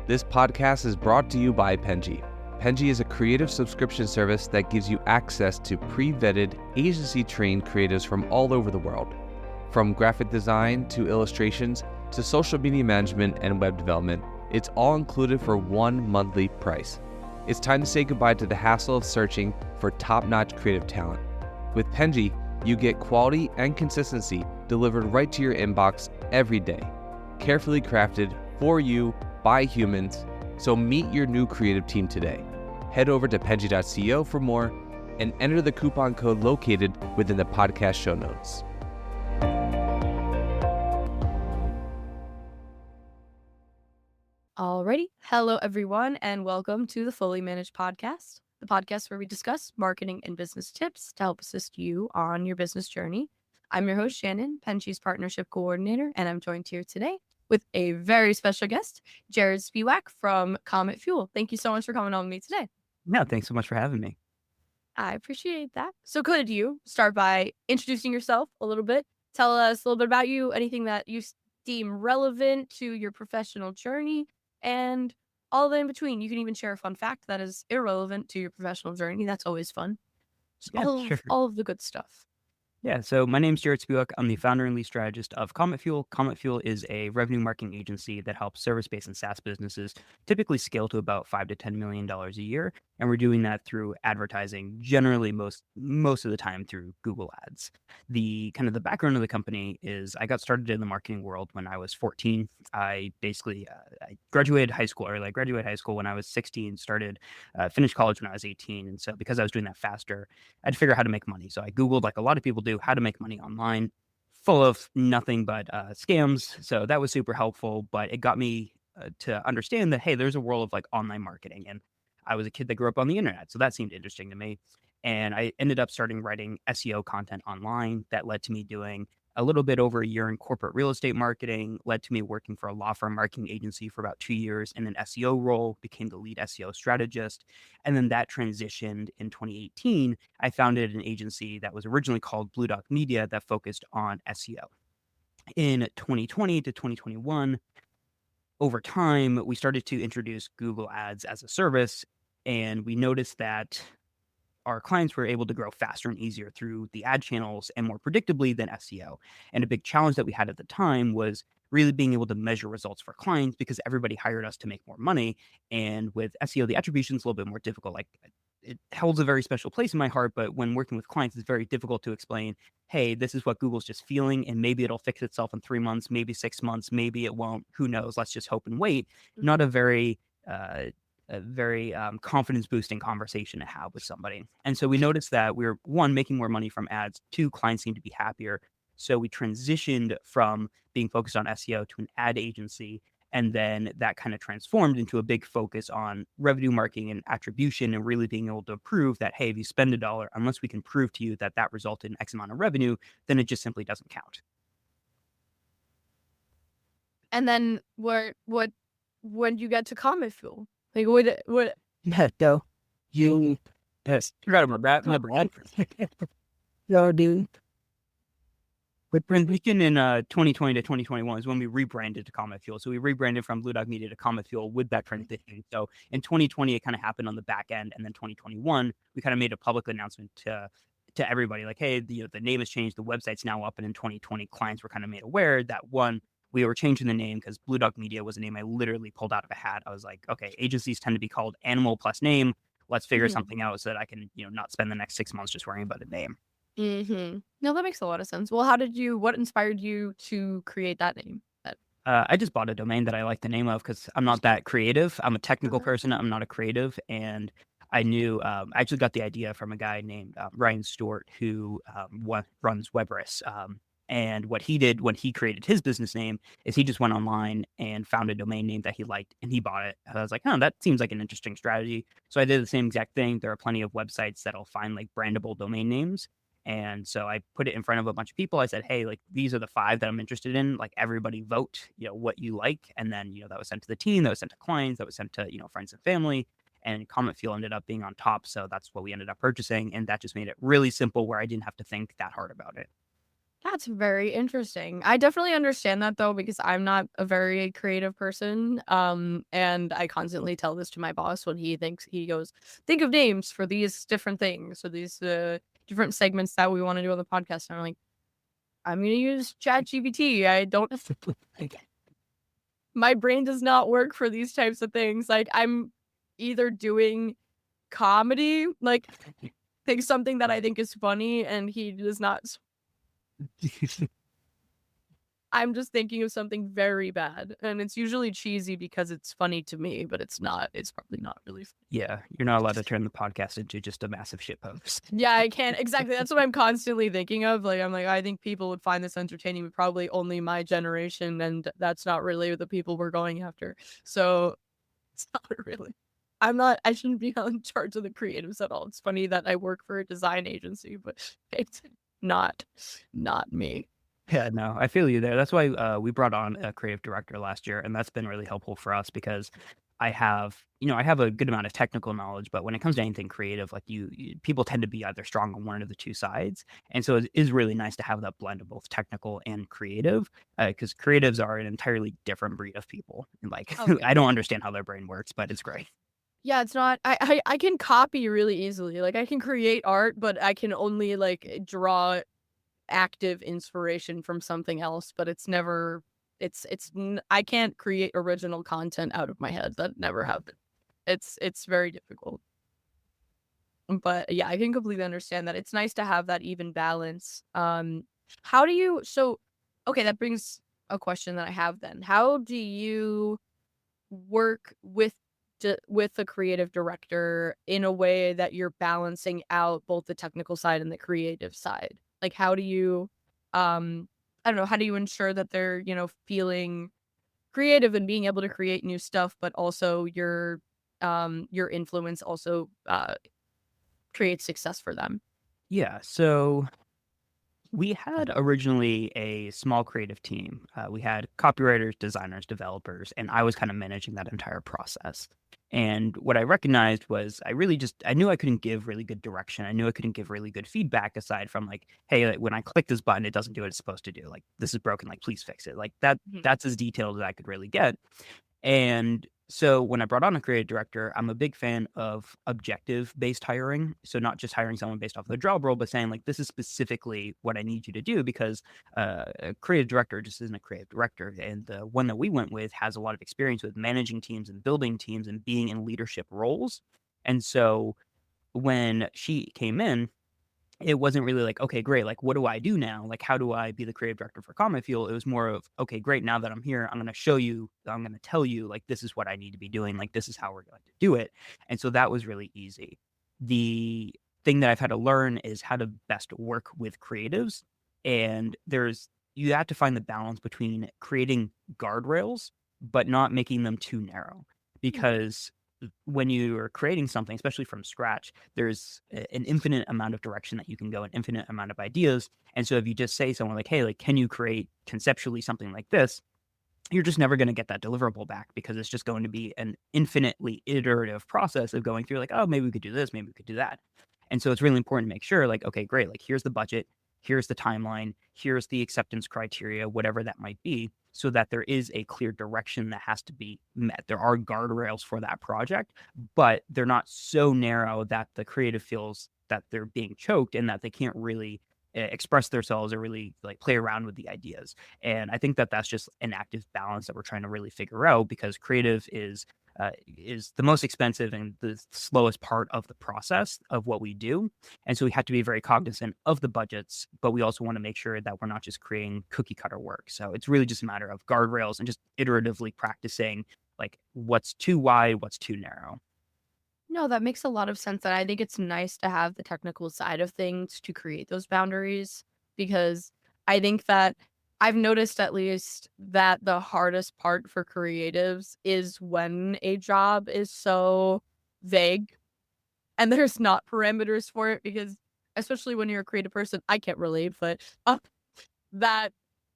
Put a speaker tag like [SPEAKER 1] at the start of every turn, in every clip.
[SPEAKER 1] This podcast is brought to you by Penji. Penji is a creative subscription service that gives you access to pre-vetted, agency-trained creatives from all over the world. From graphic design to illustrations to social media management and web development, it's all included for one monthly price. It's time to say goodbye to the hassle of searching for top-notch creative talent. With Penji, you get quality and consistency delivered right to your inbox every day, carefully crafted for you by humans. So meet your new creative team today. Head over to penji.co for more and enter the coupon code located within the podcast show notes.
[SPEAKER 2] Alrighty. Hello, everyone, and welcome to the Fully Managed Podcast, the podcast where we discuss marketing and business tips to help assist you on your business journey. I'm your host, Shannon, Penji's Partnership Coordinator, and I'm joined here today with a very special guest, Jared Spiewak from CometFuel. Thank you so much for coming on with me today.
[SPEAKER 3] No, thanks so much for having me.
[SPEAKER 2] I appreciate that. So could you start by introducing yourself a little bit? Tell us a little bit about you, anything that you deem relevant to your professional journey, and all the in between. You can even share a fun fact that is irrelevant to your professional journey. That's always fun.
[SPEAKER 3] Yeah, sure.
[SPEAKER 2] All of the good stuff.
[SPEAKER 3] Yeah, so my name's Jared Spiewak. I'm the founder and lead strategist of CometFuel. CometFuel is a revenue marketing agency that helps service-based and SaaS businesses typically scale to about $5 to $10 million a year. And we're doing that through advertising, generally most of the time through Google Ads. The background of the company is I got started in the marketing world when I was 14. I graduated high school early. I graduated high school when I was 16, finished college when I was 18. And so because I was doing that faster, I had to figure out how to make money. So I Googled, like a lot of people do, how to make money online, full of nothing but scams. So that was super helpful, but it got me to understand that, hey, there's a world of like online marketing. And I was a kid that grew up on the internet. So that seemed interesting to me. And I ended up starting writing SEO content online. That led to me doing a little bit over a year in corporate real estate marketing, led to me working for a law firm marketing agency for about 2 years in an SEO role, became the lead SEO strategist. And then that transitioned in 2018. I founded an agency that was originally called Blue Dog Media that focused on SEO. In 2020 to 2021, over time, we started to introduce Google Ads as a service, and we noticed that our clients were able to grow faster and easier through the ad channels and more predictably than SEO. And a big challenge that we had at the time was really being able to measure results for clients because everybody hired us to make more money. And with SEO, the attribution is a little bit more difficult. Like, it holds a very special place in my heart, but when working with clients, it's very difficult to explain, hey, this is what Google's just feeling, and maybe it'll fix itself in 3 months, maybe 6 months, maybe it won't. Who knows? Let's just hope and wait. Not a very confidence boosting conversation to have with somebody. And so we noticed that we were, one, making more money from ads, two, clients seemed to be happier. So we transitioned from being focused on SEO to an ad agency. And then that kind of transformed into a big focus on revenue marketing and attribution and really being able to prove that, hey, if you spend $1, unless we can prove to you that that resulted in X amount of revenue, then it just simply doesn't count.
[SPEAKER 2] And then when you get to CometFuel, like what?
[SPEAKER 3] No, you forgot my brand. No, dude. With transition in 2020 to 2021 is when we rebranded to CometFuel. So we rebranded from Blue Dog Media to CometFuel with that transition. So in 2020, it kind of happened on the back end. And then 2021, we kind of made a public announcement to everybody like, hey, the name has changed. The website's now up. And in 2020, clients were kind of made aware that, one, we were changing the name because Blue Dog Media was a name I literally pulled out of a hat. I was like, okay, agencies tend to be called animal plus name. Let's figure something out so that I can, not spend the next 6 months just worrying about a name.
[SPEAKER 2] No, that makes a lot of sense. Well, what inspired you to create that name?
[SPEAKER 3] I just bought a domain that I like the name of because I'm not that creative. I'm a technical person. I'm not a creative. And I knew, I actually got the idea from a guy named Ryan Stewart who runs Webris. And what he did when he created his business name is he just went online and found a domain name that he liked and he bought it. And I was like, oh, that seems like an interesting strategy. So I did the same exact thing. There are plenty of websites that'll find like brandable domain names. And so I put it in front of a bunch of people. I said, hey, like these are the 5 that I'm interested in. Like everybody vote, what you like. And then, that was sent to the team, that was sent to clients, that was sent to, friends and family. And CometFuel ended up being on top. So that's what we ended up purchasing. And that just made it really simple where I didn't have to think that hard about it.
[SPEAKER 2] That's very interesting. I definitely understand that though, because I'm not a very creative person. And I constantly tell this to my boss when he goes, think of names for these different things, so these different segments that we want to do on the podcast. And I'm like, I'm gonna use ChatGPT. I don't my brain does not work for these types of things. Like I'm either doing comedy, like think something that I think is funny, and he does not. I'm just thinking of something very bad, and it's usually cheesy because it's funny to me, but it's not. It's probably not really funny.
[SPEAKER 3] Yeah, you're not allowed to turn the podcast into just a massive shitpost.
[SPEAKER 2] Yeah, I can't exactly. That's what I'm constantly thinking of. Like, I'm like, I think people would find this entertaining, but probably only my generation, and that's not really the people we're going after. So it's not really. I'm not. I shouldn't be in charge of the creatives at all. It's funny that I work for a design agency, but it's not me.
[SPEAKER 3] Yeah, no, I feel you there. That's why we brought on a creative director last year, and that's been really helpful for us because I have a good amount of technical knowledge, but when it comes to anything creative, like people tend to be either strong on one of the two sides, and so it is really nice to have that blend of both technical and creative, because creatives are an entirely different breed of people. And like,
[SPEAKER 2] Oh,
[SPEAKER 3] I don't understand how their brain works, but it's great.
[SPEAKER 2] yeah, it's not. I can copy really easily. Like I can create art, but I can only like draw active inspiration from something else, but it's never I can't create original content out of my head. That never happened. It's very difficult. But yeah, I can completely understand that. It's nice to have that even balance. How do you so okay, that brings a question that I have then. How do you work with with a creative director in a way that you're balancing out both the technical side and the creative side? Like how do you I don't know, how do you ensure that they're, feeling creative and being able to create new stuff, but also your influence also creates success for them?
[SPEAKER 3] Yeah, so we had originally a small creative team. We had copywriters, designers, developers, and I was kind of managing that entire process. And what I recognized was I knew I couldn't give really good direction. I knew I couldn't give really good feedback aside from like, hey, like, when I click this button, it doesn't do what it's supposed to do. Like this is broken. Like please fix it. Like
[SPEAKER 2] Mhm.
[SPEAKER 3] that's as detailed as I could really get. And so when I brought on a creative director, I'm a big fan of objective based hiring. So not just hiring someone based off of the job role, but saying like, this is specifically what I need you to do because a creative director just isn't a creative director. And the one that we went with has a lot of experience with managing teams and building teams and being in leadership roles. And so when she came in, it wasn't really like, okay, great. Like, what do I do now? Like, how do I be the creative director for CometFuel? It was more of, okay, great. Now that I'm here, I'm going to show you, I'm going to tell you, like, this is what I need to be doing. Like, this is how we're going to do it. And so that was really easy. The thing that I've had to learn is how to best work with creatives. And you have to find the balance between creating guardrails, but not making them too narrow because when you are creating something, especially from scratch, there's an infinite amount of direction that you can go, an infinite amount of ideas. And so if you just say someone like, hey, like, can you create conceptually something like this? You're just never going to get that deliverable back because it's just going to be an infinitely iterative process of going through like, oh, maybe we could do this, maybe we could do that. And so it's really important to make sure like, okay, great. Like here's the budget, here's the timeline, here's the acceptance criteria, whatever that might be, so that there is a clear direction that has to be met. There are guardrails for that project, but they're not so narrow that the creative feels that they're being choked and that they can't really express themselves or really like play around with the ideas. And I think that that's just an active balance that we're trying to really figure out because creative is the most expensive and the slowest part of the process of what we do. And so we have to be very cognizant of the budgets, but we also want to make sure that we're not just creating cookie cutter work. So it's really just a matter of guardrails and just iteratively practicing like what's too wide, what's too narrow.
[SPEAKER 2] No, that makes a lot of sense, and I think it's nice to have the technical side of things to create those boundaries because I think that I've noticed at least that the hardest part for creatives is when a job is so vague and there's not parameters for it because especially when you're a creative person, I can't relate, but that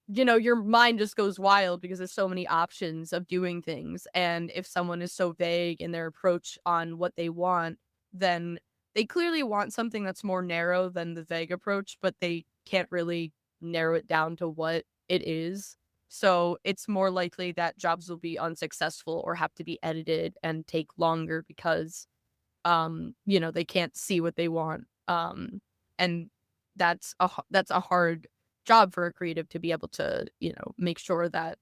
[SPEAKER 2] your mind just goes wild because there's so many options of doing things. And if someone is so vague in their approach on what they want, then they clearly want something that's more narrow than the vague approach, but they can't really narrow it down to what it is. So it's more likely that jobs will be unsuccessful or have to be edited and take longer because they can't see what they want. And that's a hard job for a creative to be able to, make sure that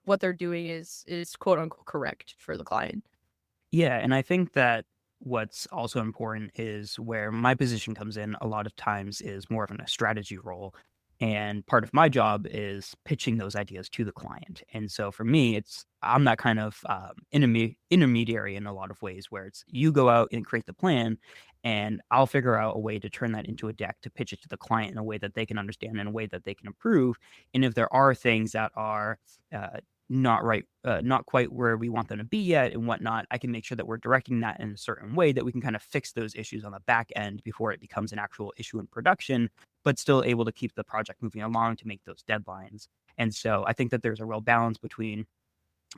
[SPEAKER 2] what they're doing is quote unquote correct for the client.
[SPEAKER 3] Yeah, and I think that what's also important is where my position comes in a lot of times is more of a strategy role. And part of my job is pitching those ideas to the client. And so for me, I'm that kind of intermediary in a lot of ways where it's you go out and create the plan, and I'll figure out a way to turn that into a deck to pitch it to the client in a way that they can understand, in a way that they can improve. And if there are things that are uh, not right, not quite where we want them to be yet and whatnot, I can make sure that we're directing that in a certain way that we can kind of fix those issues on the back end before it becomes an actual issue in production, but still able to keep the project moving along to make those deadlines. And so I think that there's a real balance between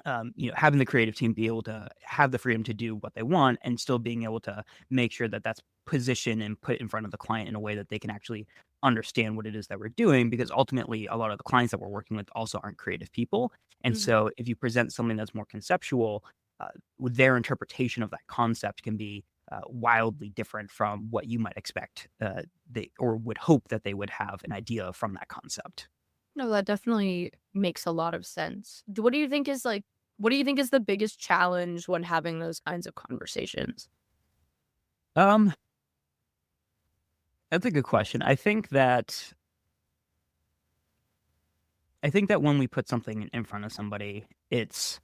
[SPEAKER 3] having the creative team be able to have the freedom to do what they want and still being able to make sure that that's positioned and put in front of the client in a way that they can actually understand what it is that we're doing, because ultimately a lot of the clients that we're working with also aren't creative people. And
[SPEAKER 2] Mhm.
[SPEAKER 3] so if you present something that's more conceptual, with their interpretation of that concept can be wildly different from what you might expect, they or would hope that they would have an idea from that concept.
[SPEAKER 2] No, that definitely makes a lot of sense. What do you think is the biggest challenge when having those kinds of conversations?
[SPEAKER 3] um that's a good question. I think that when we put something in front of somebody, it's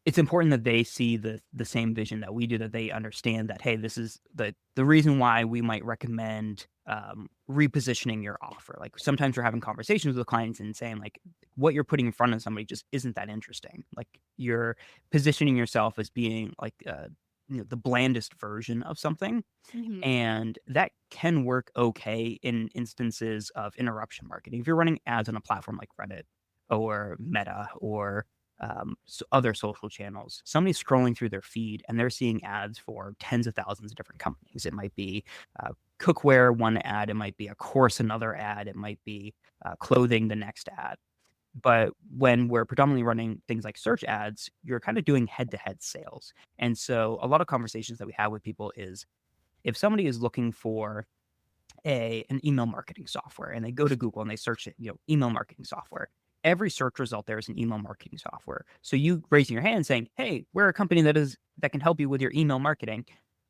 [SPEAKER 3] important that they see the same vision that we do, that they understand that, hey, this is the reason why we might recommend repositioning your offer. Like sometimes we're having conversations with clients and saying like what you're putting in front of somebody just isn't that interesting. Like you're positioning yourself as being like the blandest version of something,
[SPEAKER 2] Mhm.
[SPEAKER 3] and that can work okay in instances of interruption marketing. If you're running ads on a platform like Reddit or Meta or other social channels, somebody's scrolling through their feed and they're seeing ads for tens of thousands of different companies. It might be cookware, one ad. It might be a course, another ad. It might be clothing, the next ad. But when we're predominantly running things like search ads, you're kind of doing head to head sales. And so a lot of conversations that we have with people is if somebody is looking for an email marketing software and they go to Google and they search it, email marketing software, every search result there is an email marketing software. So you raising your hand saying, "Hey, we're a company that can help you with your email marketing."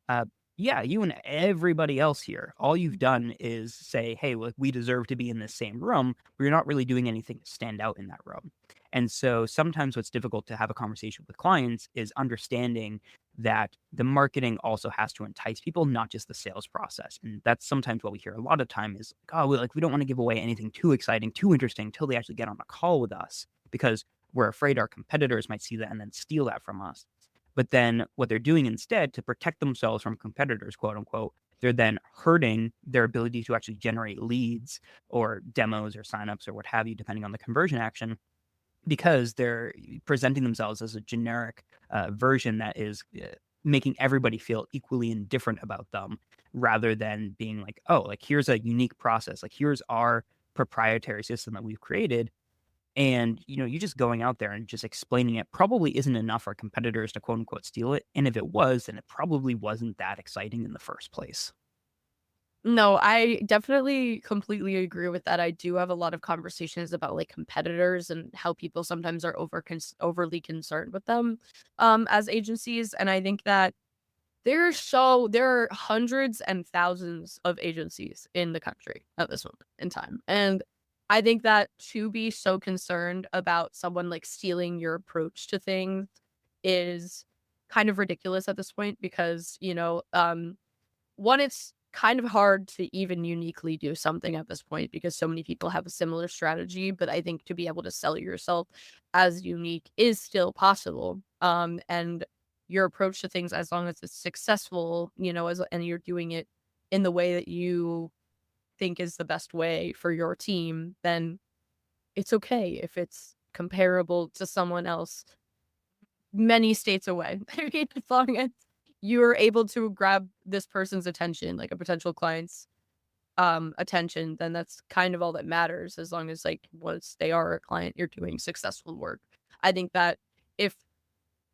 [SPEAKER 3] Uh, yeah, you and everybody else here, all you've done is say, "Hey, look, we deserve to be in this same room," but you're not really doing anything to stand out in that room. And so sometimes what's difficult to have a conversation with clients is understanding that the marketing also has to entice people, not just the sales process. And that's sometimes what we hear a lot of time is, oh, we don't want to give away anything too exciting, too interesting until they actually get on a call with us because we're afraid our competitors might see that and then steal that from us. But then what they're doing instead to protect themselves from competitors, quote unquote, they're then hurting their ability to actually generate leads or demos or signups or what have you, depending on the conversion action, because they're presenting themselves as a generic version that is making everybody feel equally indifferent about them, rather than being like, oh, like here's a unique process, like here's our proprietary system that we've created. And you just going out there and just explaining it probably isn't enough for competitors to quote unquote steal it. And if it was, then it probably wasn't that exciting in the first place.
[SPEAKER 2] No, I definitely completely agree with that. I do have a lot of conversations about like competitors and how people sometimes are overly concerned with them as agencies, and I think that there are hundreds and thousands of agencies in the country at this moment in time. And I think that to be so concerned about someone like stealing your approach to things is kind of ridiculous at this point because, one, it's kind of hard to even uniquely do something at this point because so many people have a similar strategy. But I think to be able to sell yourself as unique is still possible. And your approach to things, as long as it's successful, and you're doing it in the way that you think is the best way for your team, then it's okay if it's comparable to someone else many states away. I mean, as long as you're able to grab this person's attention, like a potential client's attention, then that's kind of all that matters, as long as like once they are a client, you're doing successful work. I think that if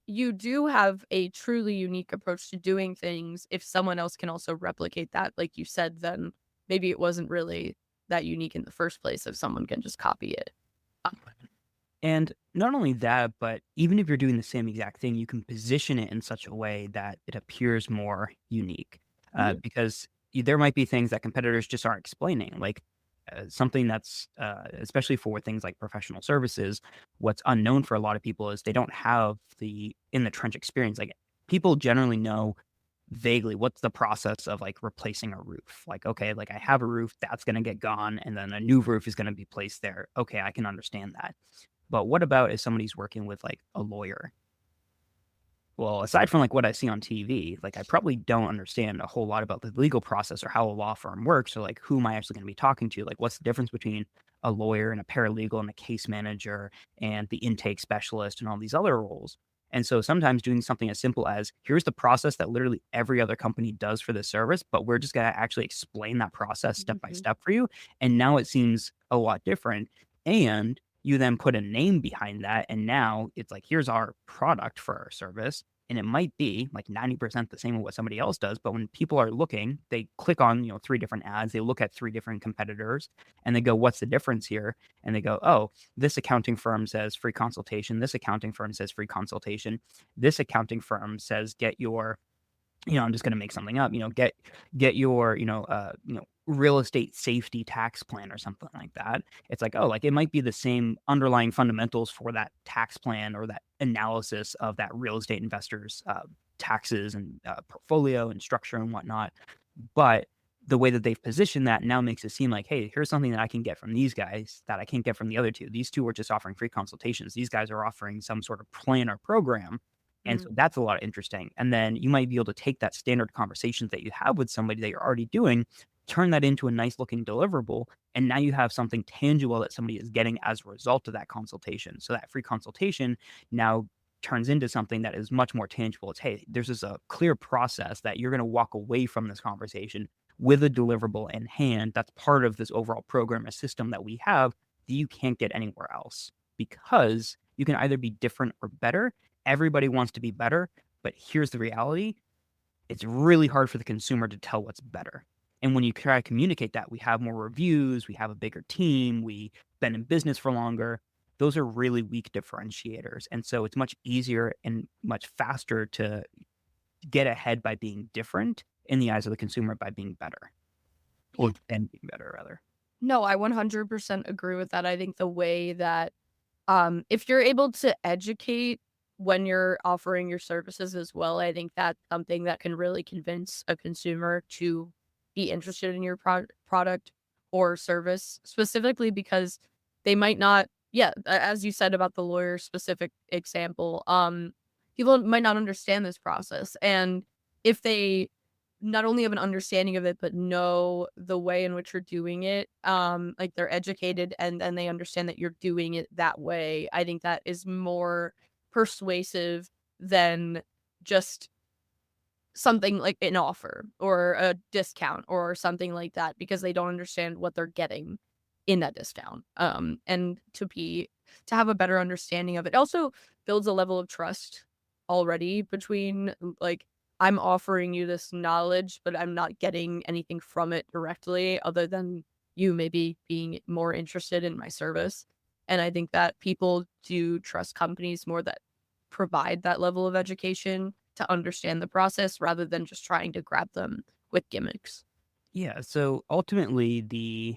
[SPEAKER 2] you do have a truly unique approach to doing things, if someone else can also replicate that, like you said, then maybe it wasn't really that unique in the first place if someone can just copy it.
[SPEAKER 3] And not only that, but even if you're doing the same exact thing, you can position it in such a way that it appears more unique.
[SPEAKER 2] Mhm.
[SPEAKER 3] Because there might be things that competitors just aren't explaining, like something that's especially for things like professional services. What's unknown for a lot of people is they don't have the in the trench experience. Like people generally know vaguely what's the process of like replacing a roof. Like, okay, like I have a roof that's going to get gone, and then a new roof is going to be placed there. Okay, I can understand that. But what about if somebody's working with like a lawyer? Well, aside from like what I see on TV, like I probably don't understand a whole lot about the legal process or how a law firm works, or like who am I actually going to be talking to? Like, what's the difference between a lawyer and a paralegal and a case manager and the intake specialist and all these other roles? And so sometimes doing something as simple as here's the process that literally every other company does for this service, but we're just going to actually explain that process step by
[SPEAKER 2] Mhm.
[SPEAKER 3] step for you. And now it seems a lot different. And you then put a name behind that. And now it's like, here's our product for our service. And it might be like 90% the same as what somebody else does. But when people are looking, they click on, three different ads, they look at three different competitors and they go, what's the difference here? And they go, oh, this accounting firm says free consultation. This accounting firm says free consultation. This accounting firm says get your I'm just going to make something up, get your, real estate safety tax plan or something like that. It's like, oh, like it might be the same underlying fundamentals for that tax plan or that analysis of that real estate investor's taxes and portfolio and structure and whatnot. But the way that they've positioned that now makes it seem like, hey, here's something that I can get from these guys that I can't get from the other two. These two are just offering free consultations. These guys are offering some sort of plan or program. And so
[SPEAKER 2] Mhm.
[SPEAKER 3] that's a lot of interesting. And then you might be able to take that standard conversations that you have with somebody that you're already doing, turn that into a nice looking deliverable. And now you have something tangible that somebody is getting as a result of that consultation. So that free consultation now turns into something that is much more tangible. It's, hey, there's just a clear process that you're going to walk away from this conversation with a deliverable in hand. That's part of this overall program or system that we have that you can't get anywhere else, because you can either be different or better. Everybody wants to be better, but here's the reality. It's really hard for the consumer to tell what's better. And when you try to communicate that, we have more reviews, we have a bigger team, we've been in business for longer. Those are really weak differentiators. And so it's much easier and much faster to get ahead by being different in the eyes of the consumer by being better,
[SPEAKER 2] Yeah.
[SPEAKER 3] and being better rather.
[SPEAKER 2] No, I 100% agree with that. I think the way that if you're able to educate when you're offering your services as well, I think that's something that can really convince a consumer to be interested in your product or service, specifically because they might not, yeah, as you said about the lawyer specific example, people might not understand this process. And if they not only have an understanding of it, but know the way in which you're doing it, like they're educated and they understand that you're doing it that way. I think that is more persuasive than just something like an offer or a discount or something like that, because they don't understand what they're getting in that discount. And to have a better understanding of it also builds a level of trust already between like I'm offering you this knowledge, but I'm not getting anything from it directly other than you maybe being more interested in my service. And I think that people do trust companies more that provide that level of education to understand the process rather than just trying to grab them with gimmicks.
[SPEAKER 3] Yeah. So ultimately, the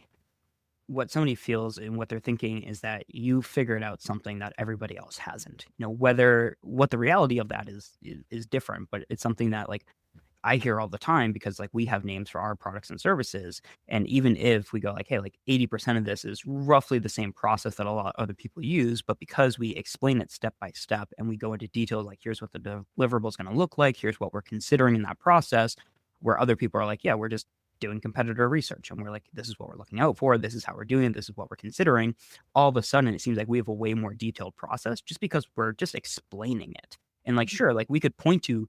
[SPEAKER 3] what somebody feels and what they're thinking is that you figured out something that everybody else hasn't. Whether what the reality of that is different, but it's something that like I hear all the time because like we have names for our products and services. And even if we go like, hey, like 80% of this is roughly the same process that a lot of other people use, but because we explain it step by step and we go into detail, like here's what the deliverable is going to look like, here's what we're considering in that process, where other people are like, yeah, we're just doing competitor research. And we're like, this is what we're looking out for. This is how we're doing it. This is what we're considering. All of a sudden, it seems like we have a way more detailed process just because we're just explaining it. And like, sure, like we could point to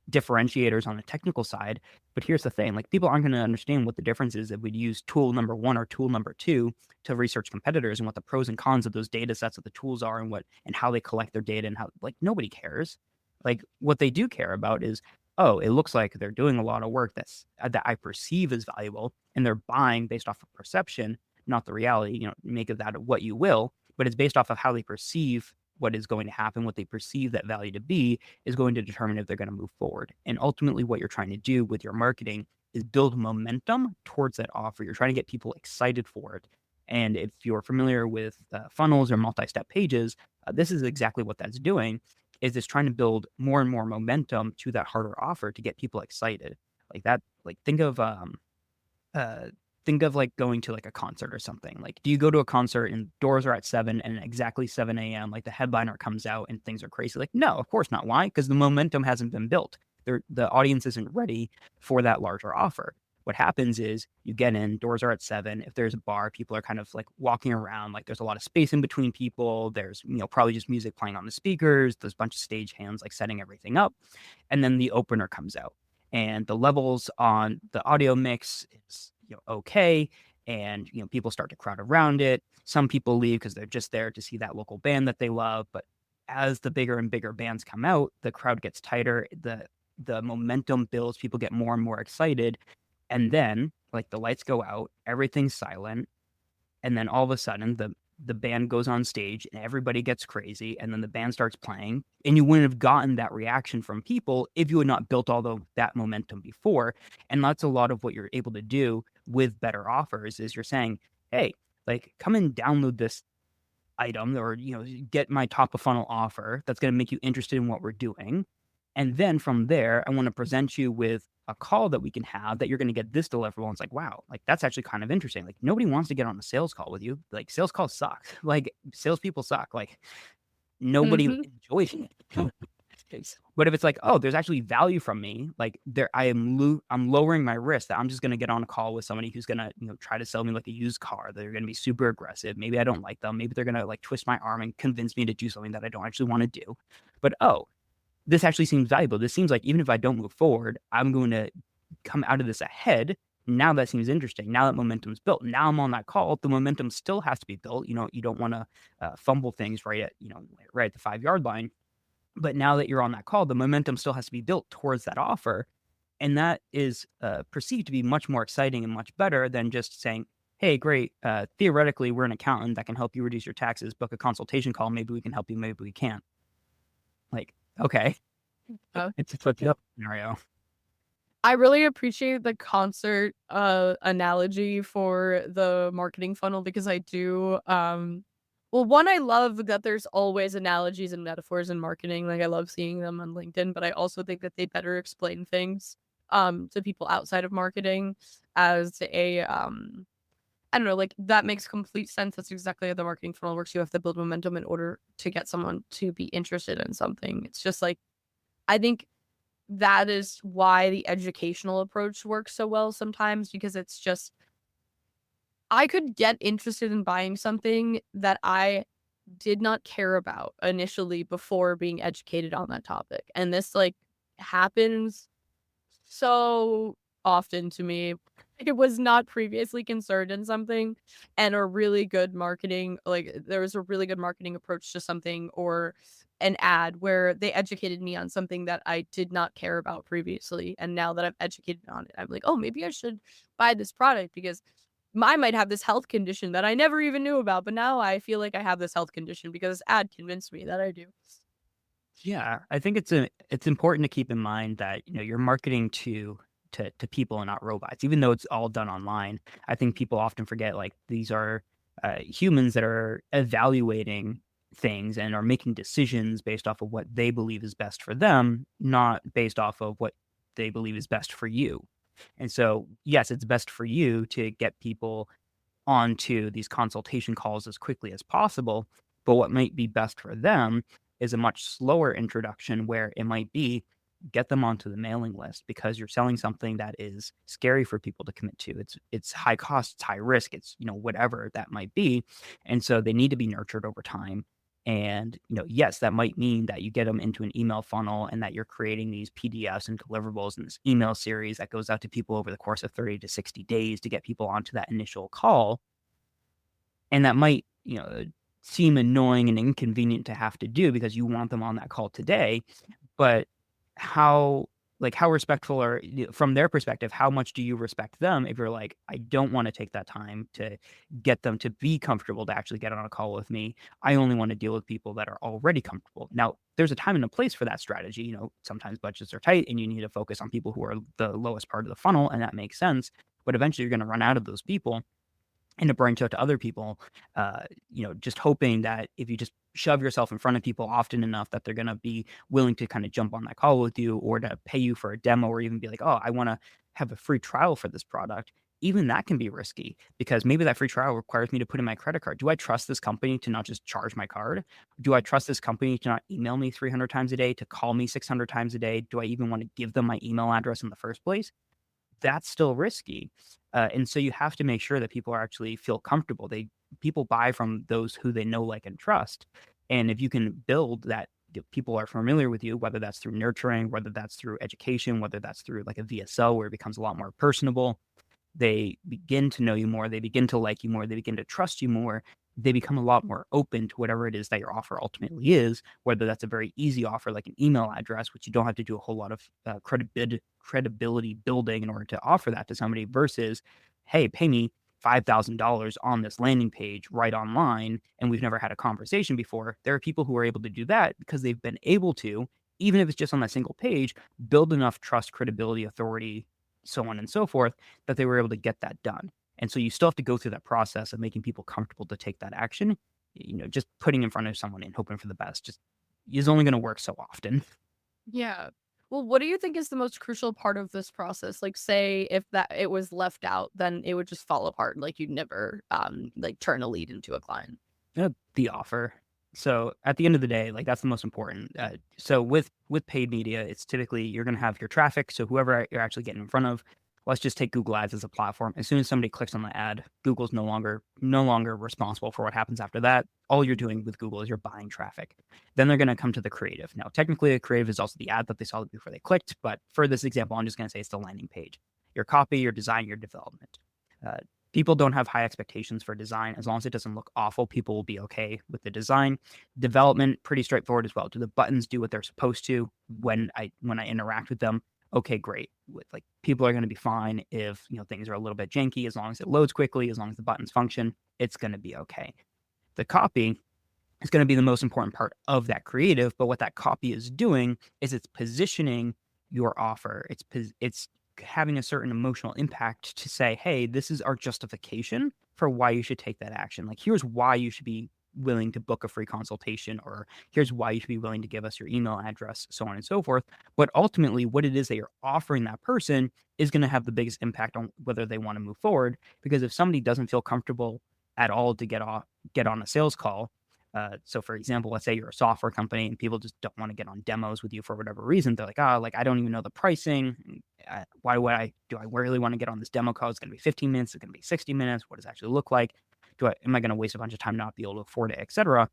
[SPEAKER 3] differentiators on the technical side. But here's the thing, like people aren't going to understand what the difference is if we'd use tool number 1 or tool number 2 to research competitors and what the pros and cons of those data sets of the tools are and how they collect their data and how, like, nobody cares. Like what they do care about is, oh, it looks like they're doing a lot of work that I perceive as valuable, and they're buying based off of perception, not the reality. Make of that what you will, but it's based off of how they perceive what is going to happen, what they perceive that value to be is going to determine if they're going to move forward. And ultimately, what you're trying to do with your marketing is build momentum towards that offer. You're trying to get people excited for it. And if you're familiar with funnels or multi-step pages, this is exactly what that's doing, is it's trying to build more and more momentum to that harder offer to get people excited. Like that, like think of like going to like a concert or something. Like, do you go to a concert and doors are at 7 and exactly 7 a.m. like the headliner comes out and things are crazy? Like, no, of course not. Why? Because the momentum hasn't been built. The audience isn't ready for that larger offer. What happens is you get in, doors are at 7. If there's a bar, people are kind of like walking around, like there's a lot of space in between people. There's, probably just music playing on the speakers. There's a bunch of stage hands like setting everything up. And then the opener comes out and the levels on the audio mix is okay, and people start to crowd around it. Some people leave because they're just there to see that local band that they love. But as the bigger and bigger bands come out, the crowd gets tighter, the momentum builds, people get more and more excited, and then like the lights go out, everything's silent, and then all of a sudden the band goes on stage and everybody gets crazy, and then the band starts playing, and you wouldn't have gotten that reaction from people if you had not built that momentum before. And that's a lot of what you're able to do with better offers, is you're saying, hey, like come and download this item, or get my top of funnel offer that's going to make you interested in what we're doing. And then from there, I want to present you with a call that we can have that you're going to get this deliverable. And it's like, wow, like that's actually kind of interesting. Like nobody wants to get on a sales call with you. Like sales calls suck. Like salespeople suck. Like nobody enjoys it. But if it's like, oh, there's actually value from me, like I'm lowering my risk that I'm just going to get on a call with somebody who's going to, try to sell me like a used car. They're going to be super aggressive. Maybe I don't like them. Maybe they're going to like twist my arm and convince me to do something that I don't actually want to do. But, oh, this actually seems valuable. This seems like even if I don't move forward, I'm going to come out of this ahead. Now that seems interesting. Now that momentum's built. Now I'm on that call. The momentum still has to be built. You don't want to fumble things right at the 5-yard line. But now that you're on that call, the momentum still has to be built towards that offer. And that is perceived to be much more exciting and much better than just saying, hey, great, theoretically, we're an accountant that can help you reduce your taxes, book a consultation call. Maybe we can help you. Maybe we can't. Like, okay. It's a flip up scenario.
[SPEAKER 2] I really appreciate the concert analogy for the marketing funnel, because I do well, one, I love that there's always analogies and metaphors in marketing. Like I love seeing them on LinkedIn, but I also think that they better explain things to people outside of marketing as a I don't know, like that makes complete sense. That's exactly how the marketing funnel works. You have to build momentum in order to get someone to be interested in something. It's just like, I think that is why the educational approach works so well sometimes, because it's just, I could get interested in buying something that I did not care about initially before being educated on that topic. And this like happens so often to me. It was not previously concerned in something, and a really good marketing, like there was a really good marketing approach to something or an ad where they educated me on something that I did not care about previously. And now that I'm educated on it, I'm like, oh, maybe I should buy this product because I might have this health condition that I never even knew about. But now I feel like I have this health condition because this ad convinced me that I do.
[SPEAKER 3] Yeah, I think it's important to keep in mind that you're marketing to people and not robots, even though it's all done online. I think people often forget like these are humans that are evaluating things and are making decisions based off of what they believe is best for them, not based off of what they believe is best for you. And so, yes, it's best for you to get people onto these consultation calls as quickly as possible. But what might be best for them is a much slower introduction, where it might be get them onto the mailing list, because you're selling something that is scary for people to commit to. It's high cost, it's high risk, it's whatever that might be. And so they need to be nurtured over time. And, yes, that might mean that you get them into an email funnel and that you're creating these PDFs and deliverables in this email series that goes out to people over the course of 30 to 60 days to get people onto that initial call. And that might, seem annoying and inconvenient to have to do because you want them on that call today. But how how respectful or from their perspective, how much do you respect them if you're like, I don't want to take that time to get them to be comfortable to actually get on a call with me. I only want to deal with people that are already comfortable. Now, there's a time and a place for that strategy. Sometimes budgets are tight and you need to focus on people who are the lowest part of the funnel, and that makes sense. But eventually you're going to run out of those people and to branch out to other people, just hoping that if you just shove yourself in front of people often enough that they're going to be willing to kind of jump on that call with you or to pay you for a demo or even be like, oh, I want to have a free trial for this product. Even that can be risky because maybe that free trial requires me to put in my credit card. Do I trust this company to not just charge my card? Do I trust this company to not email me 300 times a day, to call me 600 times a day? Do I even want to give them my email address in the first place? That's still risky. And so you have to make sure that people actually feel comfortable. People buy from those who they know, like, and trust. And if you can build that people are familiar with you, whether that's through nurturing, whether that's through education, whether that's through like a VSL where it becomes a lot more personable, they begin to know you more, they begin to like you more, they begin to trust you more, they become a lot more open to whatever it is that your offer ultimately is, whether that's a very easy offer like an email address, which you don't have to do a whole lot of credibility building in order to offer that to somebody, versus, hey, pay me $5,000 on this landing page right online, and we've never had a conversation before. There are people who are able to do that because they've been able to, even if it's just on that single page, build enough trust, credibility, authority, so on and so forth, that they were able to get that done. And so you still have to go through that process of making people comfortable to take that action. Just putting in front of someone and hoping for the best just is only going to work so often.
[SPEAKER 2] Yeah. Well, what do you think is the most crucial part of this process? Like, say if that it was left out, then it would just fall apart. Like you'd never like turn a lead into a client.
[SPEAKER 3] The offer. So at the end of the day, like, that's the most important. So with paid media, it's typically you're going to have your traffic. So whoever you're actually getting in front of, let's just take Google Ads as a platform. As soon as somebody clicks on the ad, Google's no longer responsible for what happens after that. All you're doing with Google is you're buying traffic. Then they're going to come to the creative. Now, technically, the creative is also the ad that they saw before they clicked. But for this example, I'm just going to say it's the landing page. Your copy, your design, your development. People don't have high expectations for design. As long as it doesn't look awful, people will be okay with the design. Development, pretty straightforward as well. Do the buttons do what they're supposed to when I interact with them? Okay, great. Like, people are going to be fine if things are a little bit janky. As long as it loads quickly, as long as the buttons function, it's going to be okay. The copy is going to be the most important part of that creative. But what that copy is doing is it's positioning your offer. It's having a certain emotional impact to say, hey, this is our justification for why you should take that action. Like, here's why you should be willing to book a free consultation, or here's why you should be willing to give us your email address, so on and so forth. But ultimately, what it is that you're offering that person is going to have the biggest impact on whether they want to move forward. Because if somebody doesn't feel comfortable at all to get on a sales call, so for example, let's say you're a software company and people just don't want to get on demos with you for whatever reason. They're like, I don't even know the pricing. Why would I really want to get on this demo call? It's going to be 15 minutes. It's going to be 60 minutes. What does it actually look like? Am I going to waste a bunch of time, not be able to afford it, et cetera?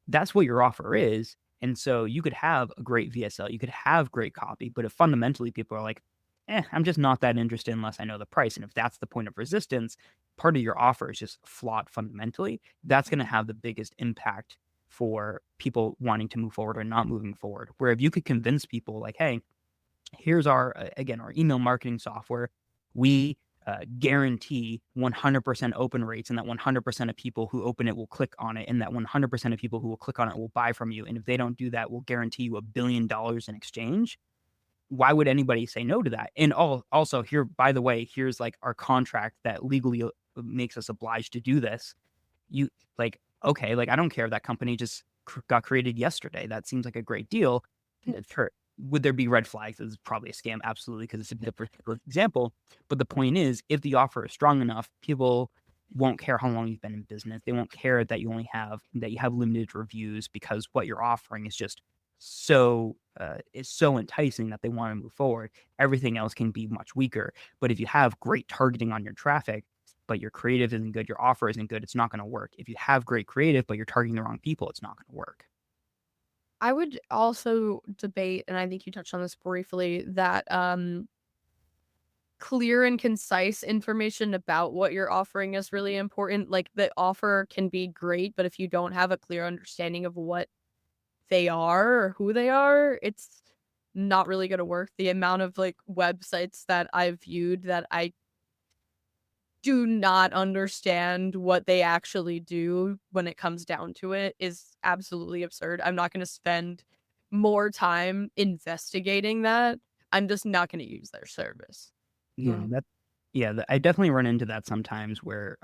[SPEAKER 3] That's what your offer is. And so you could have a great VSL, you could have great copy, but if fundamentally people are like, I'm just not that interested unless I know the price. And if that's the point of resistance, part of your offer is just flawed fundamentally. That's going to have the biggest impact for people wanting to move forward or not moving forward. Where if you could convince people like, hey, here's our email marketing software. We guarantee 100% open rates, and that 100% of people who open it will click on it, and that 100% of people who will click on it will buy from you. And if they don't do that, we'll guarantee you $1 billion in exchange. Why would anybody say no to that? And also here, by the way, here's like our contract that legally makes us obliged to do this. You okay, I don't care if that company just got created yesterday. That seems like a great deal. Would there be red flags? This is probably a scam, absolutely, because it's a different example. But the point is, if the offer is strong enough, people won't care how long you've been in business. They won't care that you have limited reviews, because what you're offering is just so enticing that they want to move forward. Everything else can be much weaker. But if you have great targeting on your traffic, but your creative isn't good, your offer isn't good, it's not going to work. If you have great creative, but you're targeting the wrong people, it's not going to work.
[SPEAKER 2] I would also debate, and I think you touched on this briefly, that clear and concise information about what you're offering is really important. Like the offer can be great, but if you don't have a clear understanding of what they are or who they are, it's not really going to work. The amount of like websites that I've viewed that I do not understand what they actually do when it comes down to it is absolutely absurd. I'm not going to spend more time investigating that. I'm just not going to use their service.
[SPEAKER 3] Yeah, I definitely run into that sometimes where,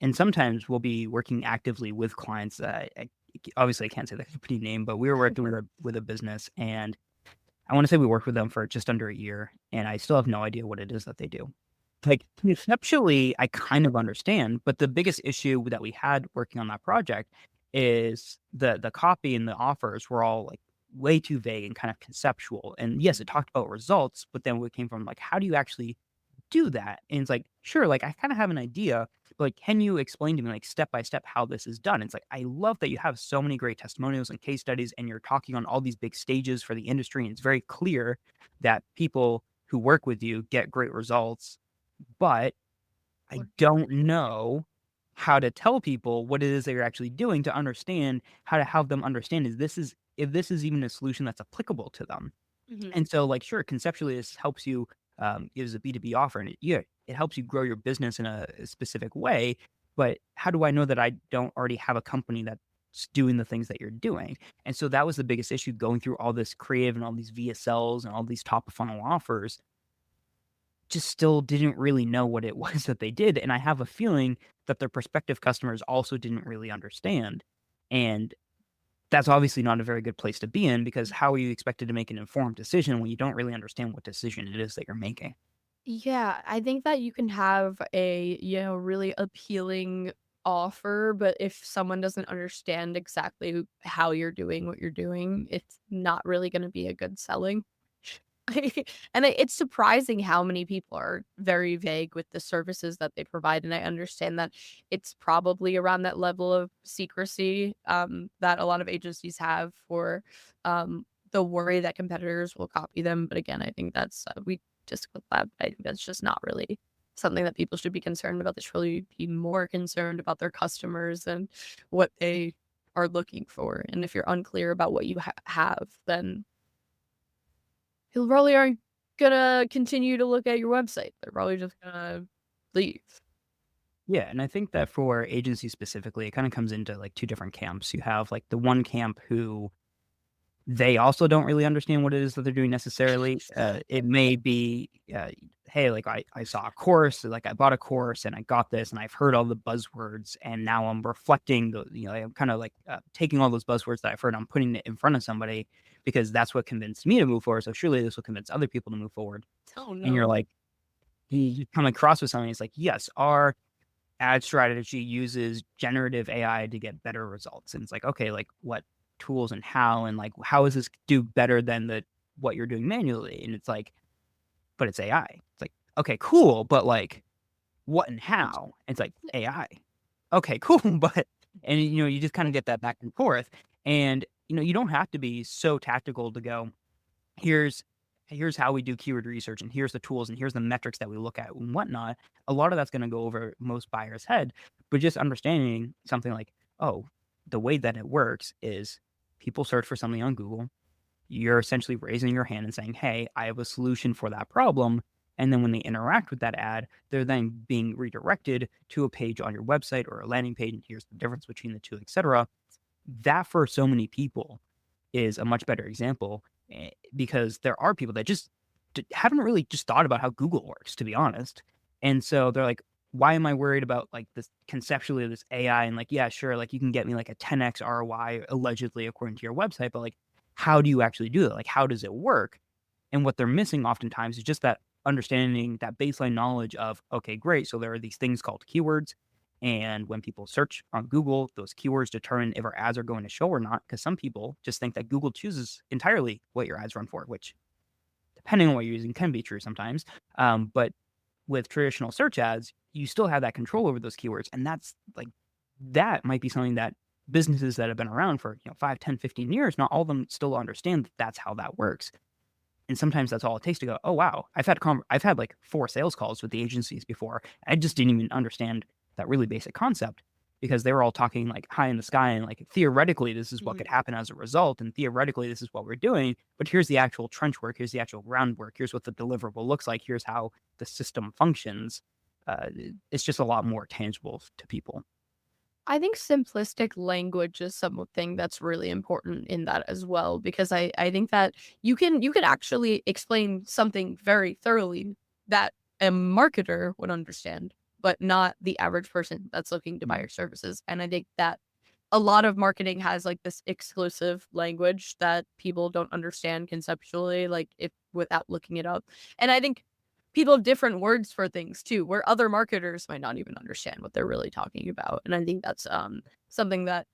[SPEAKER 3] and sometimes we'll be working actively with clients. Obviously, I can't say the company name, but we were working with a business, and I want to say we worked with them for just under a year, and I still have no idea what it is that they do. Like conceptually, I kind of understand, but the biggest issue that we had working on that project is the copy and the offers were all like way too vague and kind of conceptual. And yes, it talked about results, but then we came from like, how do you actually do that? And it's like, sure, like I kind of have an idea, but like, can you explain to me like step by step how this is done? It's like, I love that you have so many great testimonials and case studies and you're talking on all these big stages for the industry. And it's very clear that people who work with you get great results, but I don't know how to tell people what it is that you're actually doing to understand how to help them understand if this is even a solution that's applicable to them.
[SPEAKER 2] Mhm.
[SPEAKER 3] And so, like, sure, conceptually, this helps you, it is a B2B offer, and it helps you grow your business in a specific way. But how do I know that I don't already have a company that's doing the things that you're doing? And so that was the biggest issue going through all this creative and all these VSLs and all these top of funnel offers. Just still didn't really know what it was that they did. And I have a feeling that their prospective customers also didn't really understand. And that's obviously not a very good place to be in because how are you expected to make an informed decision when you don't really understand what decision it is that you're making?
[SPEAKER 2] Yeah, I think that you can have a, really appealing offer, but if someone doesn't understand exactly how you're doing what you're doing, it's not really going to be a good selling. And it's surprising how many people are very vague with the services that they provide, and I understand that it's probably around that level of secrecy, that a lot of agencies have for, the worry that competitors will copy them, but again, I think that's, we discussed that, I think that's just not really something that people should be concerned about. They should really be more concerned about their customers and what they are looking for, and if you're unclear about what you have, then people probably aren't gonna continue to look at your website. They're probably just gonna leave.
[SPEAKER 3] Yeah. And I think that for agencies specifically, it kind of comes into like two different camps. You have like the one camp who they also don't really understand what it is that they're doing necessarily. It may be, hey, like I saw a course, like I bought a course and I got this and I've heard all the buzzwords and now I'm reflecting I'm kind of like taking all those buzzwords that I've heard, I'm putting it in front of somebody because that's what convinced me to move forward. So surely this will convince other people to move forward.
[SPEAKER 2] Oh,
[SPEAKER 3] And you're
[SPEAKER 2] no.
[SPEAKER 3] like, you come across with something. It's like, yes, our ad strategy uses generative AI to get better results. And it's like, okay, like what tools and how, and like, how does this do better than what you're doing manually? And it's like, but it's AI. It's like, okay, cool. But like, what and how? And it's like AI. Okay, cool. But, and you just kind of get that back and forth. And, you don't have to be so tactical to go, here's here's how we do keyword research and here's the tools and here's the metrics that we look at and whatnot. A lot of that's going to go over most buyers' head, but just understanding something like, oh, the way that it works is people search for something on Google. You're essentially raising your hand and saying, hey, I have a solution for that problem. And then when they interact with that ad, they're then being redirected to a page on your website or a landing page. And here's the difference between the two, etc. That for so many people is a much better example because there are people that just haven't really just thought about how Google works, to be honest. And so they're like, why am I worried about like this conceptually of this AI? And like, yeah, sure, like you can get me like a 10x ROI allegedly according to your website, but like, how do you actually do that? Like, how does it work? And what they're missing oftentimes is just that understanding, that baseline knowledge of, okay, great. So there are these things called keywords. And when people search on Google, those keywords determine if our ads are going to show or not. Because some people just think that Google chooses entirely what your ads run for, which, depending on what you're using, can be true sometimes. But with traditional search ads, you still have that control over those keywords. And that might be something that businesses that have been around for 5, 10, 15 years, not all of them still understand that that's how that works. And sometimes that's all it takes to go, oh, wow, I've had like 4 sales calls with the agencies before. I just didn't even understand that really basic concept because they were all talking like high in the sky and like theoretically this is what could happen as a result. And theoretically this is what we're doing. But here's the actual trench work. Here's the actual groundwork. Here's what the deliverable looks like. Here's how the system functions. It's just a lot more tangible to people.
[SPEAKER 2] I think simplistic language is something that's really important in that as well, because I think that you can actually explain something very thoroughly that a marketer would understand, but not the average person that's looking to buy your services. And I think that a lot of marketing has like this exclusive language that people don't understand conceptually, like if without looking it up. And I think people have different words for things too, where other marketers might not even understand what they're really talking about. And I think that's something that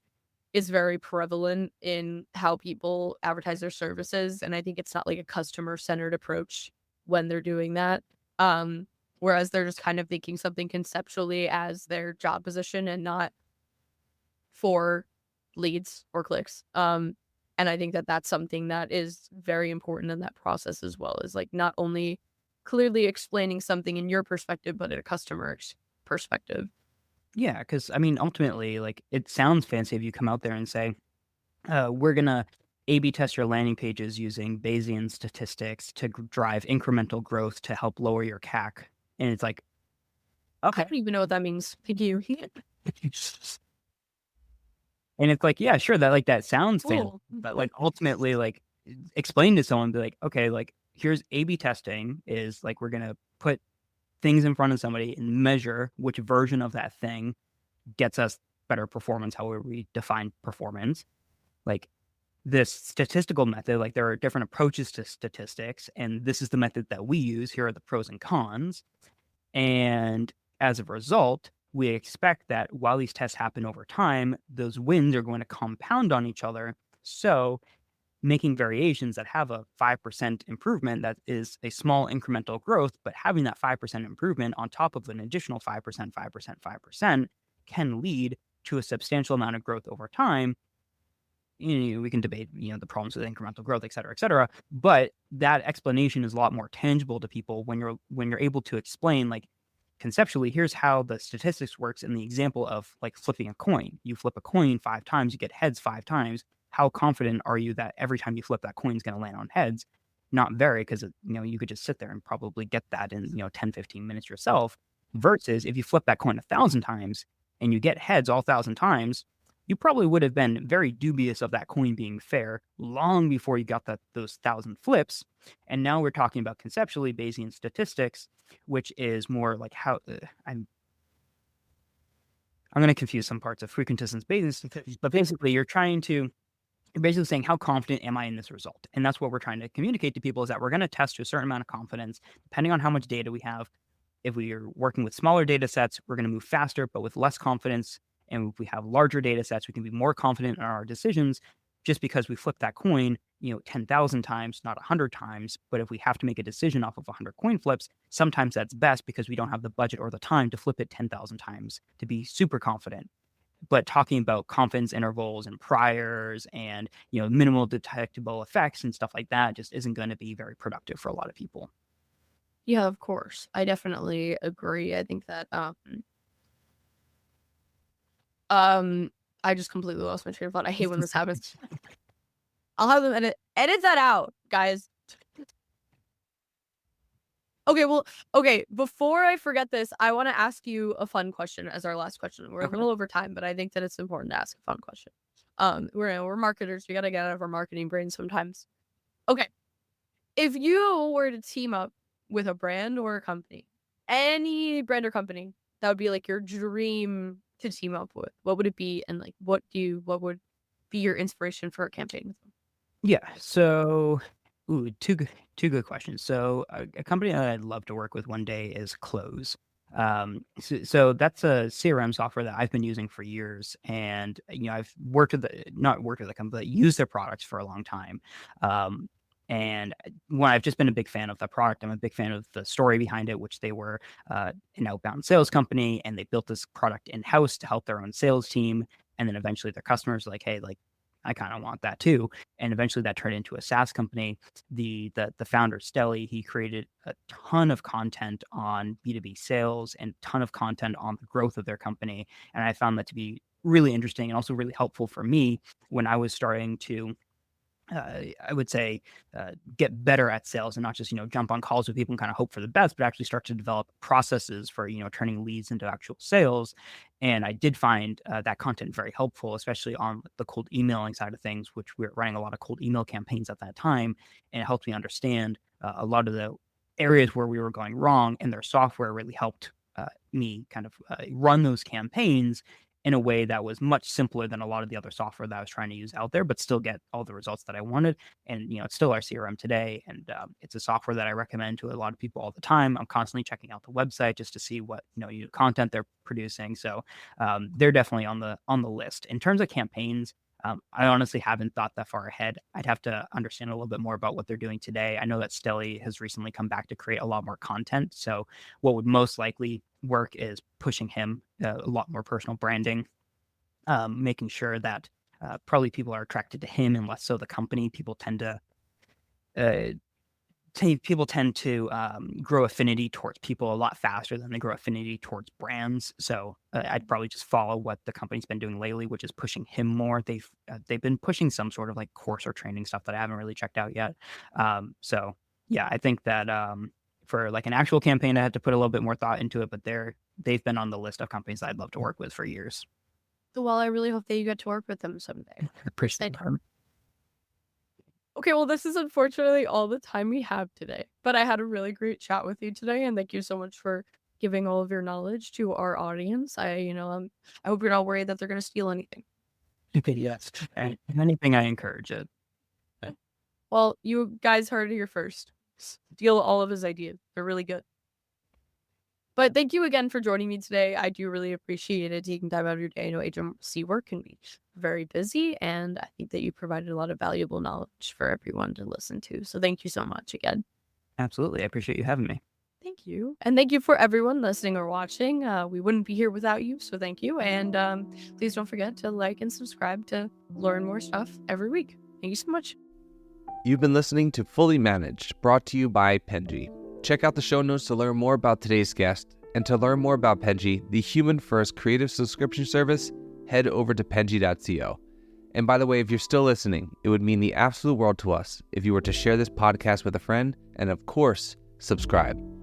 [SPEAKER 2] is very prevalent in how people advertise their services. And I think it's not like a customer-centered approach when they're doing that. Whereas they're just kind of thinking something conceptually as their job position and not for leads or clicks. And I think that that's something that is very important in that process as well, is like not only clearly explaining something in your perspective, but in a customer's perspective.
[SPEAKER 3] Yeah, because I mean, ultimately, like it sounds fancy if you come out there and say, we're going to A/B test your landing pages using Bayesian statistics to drive incremental growth to help lower your CAC. And it's like,
[SPEAKER 2] I
[SPEAKER 3] okay.
[SPEAKER 2] don't even know what that means. Thank you.
[SPEAKER 3] And it's like, yeah, sure, that sounds fancy,
[SPEAKER 2] Cool.
[SPEAKER 3] but like ultimately, like explain to someone, be like, okay, like here's A/B testing is like we're gonna put things in front of somebody and measure which version of that thing gets us better performance, however we define performance. Like this statistical method, like there are different approaches to statistics, and this is the method that we use. Here are the pros and cons. And as a result, we expect that while these tests happen over time, those wins are going to compound on each other. So making variations that have a 5% improvement, that is a small incremental growth, but having that 5% improvement on top of an additional 5%, 5%, 5% can lead to a substantial amount of growth over time. We can debate, the problems with incremental growth, et cetera, but that explanation is a lot more tangible to people when you're able to explain, like, conceptually, here's how the statistics works in the example of like flipping a coin. You flip a coin 5 times, you get heads 5 times. How confident are you that every time you flip that coin is going to land on heads? Not very, because you could just sit there and probably get that in 10, 15 minutes yourself. Versus if you flip that coin 1,000 times and you get heads all 1,000 times, you probably would have been very dubious of that coin being fair long before you got those 1,000 flips. And now we're talking about conceptually Bayesian statistics, which is more like how I'm going to confuse some parts of frequent distance Bayesian statistics, but basically you're basically saying, how confident am I in this result? And that's what we're trying to communicate to people, is that we're going to test to a certain amount of confidence, depending on how much data we have. If we are working with smaller data sets, we're going to move faster, but with less confidence. And if we have larger data sets, we can be more confident in our decisions, just because we flip that coin, 10,000 times, not 100 times. But if we have to make a decision off of 100 coin flips, sometimes that's best because we don't have the budget or the time to flip it 10,000 times to be super confident. But talking about confidence intervals and priors and, minimal detectable effects and stuff like that just isn't going to be very productive for a lot of people.
[SPEAKER 2] Yeah, of course. I definitely agree. I think that I just completely lost my train of thought. I hate when this happens. I'll have them edit that out, guys. Okay, before I forget this, I want to ask you a fun question as our last question. We're a little over time, but I think that it's important to ask a fun question. We're marketers. We got to get out of our marketing brain sometimes. Okay. If you were to team up with a brand or a company, any brand or company, that would be like your dream to team up with, what would it be? And like, what would be your inspiration for a campaign with them?
[SPEAKER 3] Yeah. So, two good questions. So, a company that I'd love to work with one day is Close. So that's a CRM software that I've been using for years, and I've not worked with the company, but used their products for a long time. And when I've just been a big fan of the product, I'm a big fan of the story behind it, which they were an outbound sales company, and they built this product in-house to help their own sales team. And then eventually their customers were like, hey, like, I kind of want that too. And eventually that turned into a SaaS company. The founder, Stelly, he created a ton of content on B2B sales and a ton of content on the growth of their company. And I found that to be really interesting and also really helpful for me when I was starting to I would say, get better at sales and not just, jump on calls with people and kind of hope for the best, but actually start to develop processes for, turning leads into actual sales. And I did find that content very helpful, especially on the cold emailing side of things, which we were running a lot of cold email campaigns at that time. And it helped me understand a lot of the areas where we were going wrong, and their software really helped me kind of run those campaigns in a way that was much simpler than a lot of the other software that I was trying to use out there, but still get all the results that I wanted. And, it's still our CRM today. And it's a software that I recommend to a lot of people all the time. I'm constantly checking out the website just to see what, content they're producing. So they're definitely on the list. In terms of campaigns, I honestly haven't thought that far ahead. I'd have to understand a little bit more about what they're doing today. I know that Stelly has recently come back to create a lot more content. So what would most likely work is pushing him a lot more personal branding, making sure that probably people are attracted to him and less so the company. People tend to grow affinity towards people a lot faster than they grow affinity towards brands. So I'd probably just follow what the company's been doing lately, which is pushing him more. They've been pushing some sort of like course or training stuff that I haven't really checked out yet. So yeah, I think that for like an actual campaign, I had to put a little bit more thought into it, but they've been on the list of companies I'd love to work with for years.
[SPEAKER 2] Well, I really hope that you get to work with them someday.
[SPEAKER 3] Appreciate it.
[SPEAKER 2] Okay, well, this is unfortunately all the time we have today, but I had a really great chat with you today, and thank you so much for giving all of your knowledge to our audience. I hope you're not worried that they're going to steal anything.
[SPEAKER 3] Yes, and anything I encourage it.
[SPEAKER 2] Well, you guys heard it here first. Steal all of his ideas. They're really good. But thank you again for joining me today. I do really appreciate it, taking time out of your day. I know agency work can be very busy, and I think that you provided a lot of valuable knowledge for everyone to listen to. So thank you so much again.
[SPEAKER 3] Absolutely. I appreciate you having me.
[SPEAKER 2] Thank you. And thank you for everyone listening or watching. We wouldn't be here without you, so thank you. And please don't forget to like and subscribe to learn more stuff every week. Thank you so much.
[SPEAKER 1] You've been listening to Fully Managed, brought to you by Penji. Check out the show notes to learn more about today's guest. And to learn more about Penji, the human-first creative subscription service, head over to penji.co. And by the way, if you're still listening, it would mean the absolute world to us if you were to share this podcast with a friend and, of course, subscribe.